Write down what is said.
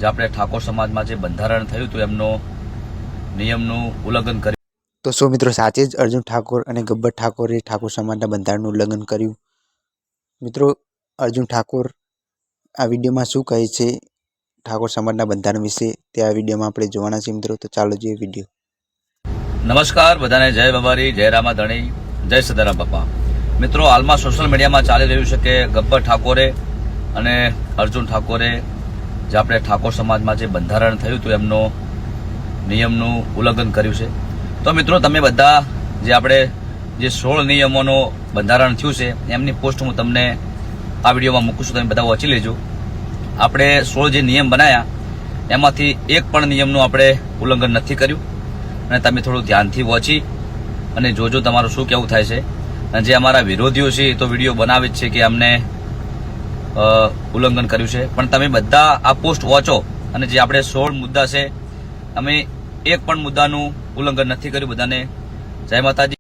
જે આપણે ઠાકોર સમાજમાં જે બંધારણ થયું હતું એમનો નિયમનું ઉલ્લંઘન કર્યું. તો શું મિત્રો સાચે જ અર્જુન ઠાકોર અને ગબ્બર ઠાકોરે ઠાકોર સમાજના બંધારણનું ઉલ્લંઘન કર્યું? મિત્રો અર્જુન ઠાકોર આ વિડીયોમાં શું કહે છે ઠાકોર સમાજના બંધારણ વિશે તે આ વિડીયોમાં આપણે જોવાના છે મિત્રો. તો ચાલો જોઈએ વિડીયો. નમસ્કાર બધાને, જય બાબારી, જય રામા ધણી, જય સદારામ બાપા. મિત્રો હાલમાં સોશિયલ મીડિયામાં ચાલી રહ્યું છે કે ગબ્બર ઠાકોરે અને અર્જુન ઠાકોરે જે આપણે ઠાકોર સમાજમાં જે બંધારણ થયું હતું એમનો નિયમનું ઉલ્લંઘન કર્યું છે. તો મિત્રો તમે બધા જે આપણે જે 16 નિયમોનું બંધારણ થયું છે એમની પોસ્ટ હું તમને આ વિડીયોમાં મૂકું છું, તમે બધા વાંચી લેજો. આપણે 16 જે નિયમ બનાવ્યા એમાંથી એક પણ નિયમનું આપણે ઉલ્લંઘન નથી કર્યું અને તમે થોડું ધ્યાનથી વાંચી અને જોજો તમારું શું કેવું થાય છે. અને જે અમારા વિરોધીઓ છે એ તો વિડીયો બનાવે જ છે કે અમને ઉલ્લંઘન કર્યું છે, પણ તમે બધા આ પોસ્ટ વાંચો અને જે આપણે 16 મુદ્દા છે અમે એક પણ મુદ્દાનું ઉલ્લંઘન નથી કર્યું. બધાને જય માતાજી.